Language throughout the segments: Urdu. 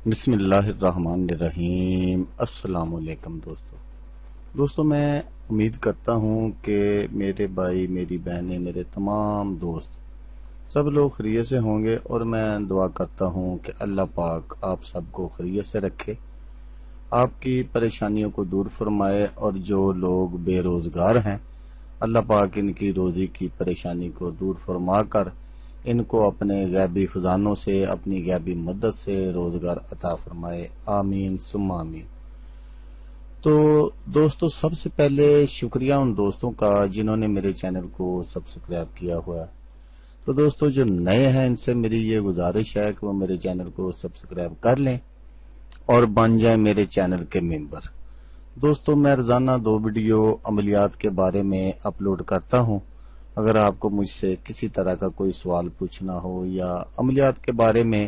بسم اللہ الرحمن الرحیم۔ السلام علیکم دوستو میں امید کرتا ہوں کہ میرے بھائی، میری بہنیں، میرے تمام دوست سب لوگ خیریت سے ہوں گے، اور میں دعا کرتا ہوں کہ اللہ پاک آپ سب کو خیریت سے رکھے، آپ کی پریشانیوں کو دور فرمائے، اور جو لوگ بے روزگار ہیں اللہ پاک ان کی روزی کی پریشانی کو دور فرما کر ان کو اپنے غیبی خزانوں سے، اپنی غیبی مدد سے روزگار عطا فرمائے، آمین ثم آمین۔ تو دوستو، سب سے پہلے شکریہ ان دوستوں کا جنہوں نے میرے چینل کو سبسکرائب کیا ہوا ہے۔ تو دوستو جو نئے ہیں ان سے میری یہ گزارش ہے کہ وہ میرے چینل کو سبسکرائب کر لیں اور بن جائیں میرے چینل کے ممبر۔ دوستو میں روزانہ 2 ویڈیو عملیات کے بارے میں اپلوڈ کرتا ہوں۔ اگر آپ کو مجھ سے کسی طرح کا کوئی سوال پوچھنا ہو یا عملیات کے بارے میں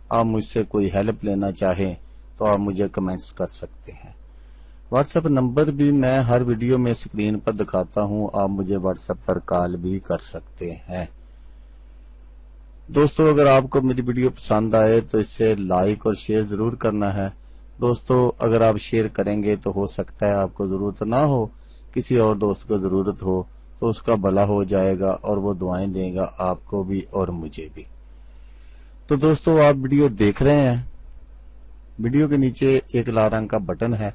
آپ مجھ سے کوئی ہیلپ لینا چاہیں تو آپ مجھے کمنٹس کر سکتے ہیں۔ واٹس ایپ نمبر بھی میں ہر ویڈیو میں اسکرین پر دکھاتا ہوں، آپ مجھے واٹس ایپ پر کال بھی کر سکتے ہیں۔ دوستو اگر آپ کو میری ویڈیو پسند آئے تو اسے لائک اور شیئر ضرور کرنا ہے۔ دوستو اگر آپ شیئر کریں گے تو ہو سکتا ہے آپ کو ضرورت نہ ہو، کسی اور دوست کو ضرورت ہو تو اس کا بھلا ہو جائے گا اور وہ دعائیں دے گا آپ کو بھی اور مجھے بھی۔ تو دوستو آپ ویڈیو دیکھ رہے ہیں، ویڈیو کے نیچے ایک لال رنگ کا بٹن ہے،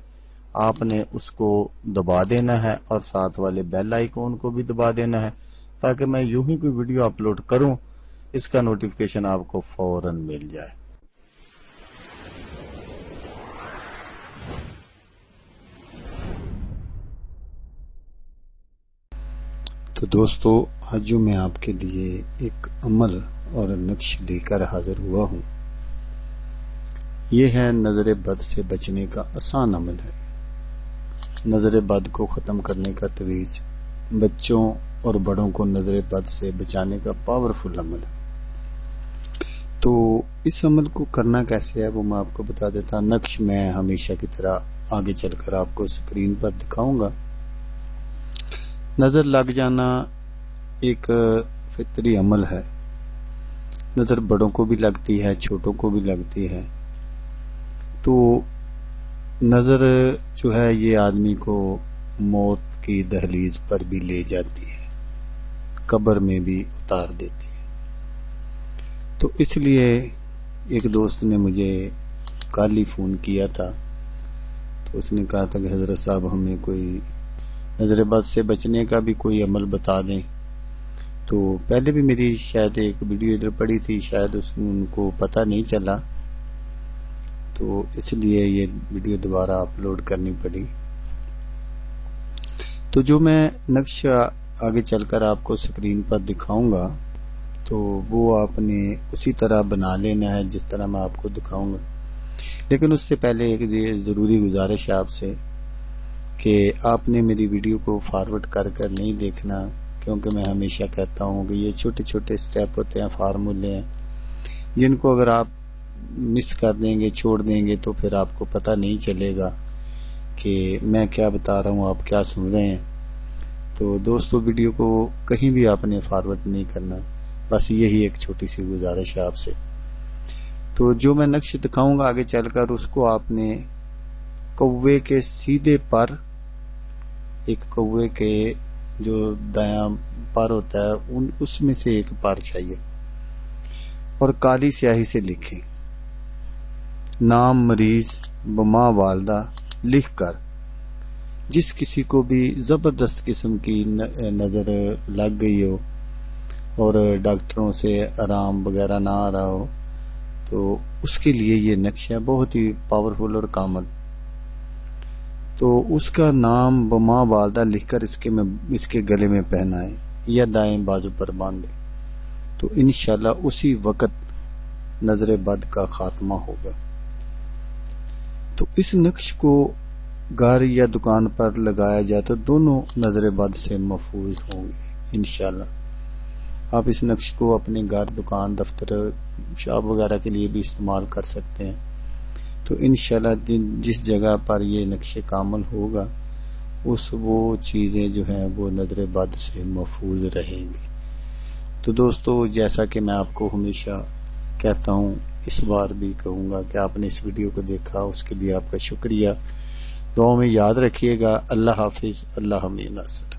آپ نے اس کو دبا دینا ہے اور ساتھ والے بیل آئیکن کو بھی دبا دینا ہے تاکہ میں یوں ہی کوئی ویڈیو اپلوڈ کروں اس کا نوٹیفیکیشن آپ کو فوراً مل جائے۔ تو دوستو آج جو میں آپ کے لیے ایک عمل اور نقش لے کر حاضر ہوا ہوں، یہ ہے نظر بد سے بچنے کا آسان عمل ہے۔ نظر بد کو ختم کرنے کا تویز بچوں اور بڑوں کو نظر بد سے بچانے کا پاورفل عمل ہے۔ تو اس عمل کو کرنا کیسے ہے وہ میں آپ کو بتا دیتا ہوں۔ نقش میں ہمیشہ کی طرح آگے چل کر آپ کو اسکرین پر دکھاؤں گا۔ نظر لگ جانا ایک فطری عمل ہے، نظر بڑوں کو بھی لگتی ہے، چھوٹوں کو بھی لگتی ہے۔ تو نظر جو ہے یہ آدمی کو موت کی دہلیز پر بھی لے جاتی ہے، قبر میں بھی اتار دیتی ہے۔ تو اس لیے ایک دوست نے مجھے کل ہی فون کیا تھا، تو اس نے کہا تھا کہ حضرت صاحب ہمیں کوئی نظر بد سے بچنے کا بھی کوئی عمل بتا دیں۔ تو پہلے بھی میری شاید ایک ویڈیو ادھر پڑی تھی، شاید ان کو پتہ نہیں چلا، تو اس لیے یہ ویڈیو دوبارہ اپلوڈ کرنی پڑی۔ تو جو میں نقش آگے چل کر آپ کو اسکرین پر دکھاؤں گا تو وہ آپ نے اسی طرح بنا لینا ہے جس طرح میں آپ کو دکھاؤں گا۔ لیکن اس سے پہلے ایک ضروری گزارش ہے آپ سے کہ آپ نے میری ویڈیو کو فارورڈ کر کر نہیں دیکھنا، کیونکہ میں ہمیشہ کہتا ہوں کہ یہ چھوٹے چھوٹے سٹیپ ہوتے ہیں، فارمولے ہیں، جن کو اگر آپ مس کر دیں گے، چھوڑ دیں گے، تو پھر آپ کو پتہ نہیں چلے گا کہ میں کیا بتا رہا ہوں، آپ کیا سن رہے ہیں۔ تو دوستو ویڈیو کو کہیں بھی آپ نے فارورڈ نہیں کرنا، بس یہی ایک چھوٹی سی گزارش ہے آپ سے۔ تو جو میں نقش دکھاؤں گا آگے چل کر، اس کو آپ نے کوے کے سیدھے پر، ایک کوے کے جو دایاں پر ہوتا ہے اس میں سے ایک پر چاہیے، اور کالی سیاہی سے لکھیں نام مریض بما والدہ لکھ کر۔ جس کسی کو بھی زبردست قسم کی نظر لگ گئی ہو اور ڈاکٹروں سے آرام وغیرہ نہ آ رہا ہو، تو اس کے لیے یہ نقش ہے بہت ہی پاورفل اور کامل۔ تو اس کا نام بما والدہ لکھ کر اس کے گلے میں پہنائیں یا دائیں بازو پر باندھیں، تو انشاءاللہ اسی وقت نظر بد کا خاتمہ ہوگا۔ تو اس نقش کو گھر یا دکان پر لگایا جائے تو دونوں نظر بد سے محفوظ ہوں گے انشاءاللہ۔ آپ اس نقش کو اپنے گھر، دکان، دفتر، شاپ وغیرہ کے لیے بھی استعمال کر سکتے ہیں۔ تو انشاءاللہ جس جگہ پر یہ نقش کامل ہوگا وہ چیزیں جو ہیں وہ نظر بد سے محفوظ رہیں گی۔ تو دوستو جیسا کہ میں آپ کو ہمیشہ کہتا ہوں اس بار بھی کہوں گا کہ آپ نے اس ویڈیو کو دیکھا، اس کے لیے آپ کا شکریہ. دعاؤں میں یاد رکھیے گا. اللہ حافظ. اللہ حمید ناصر.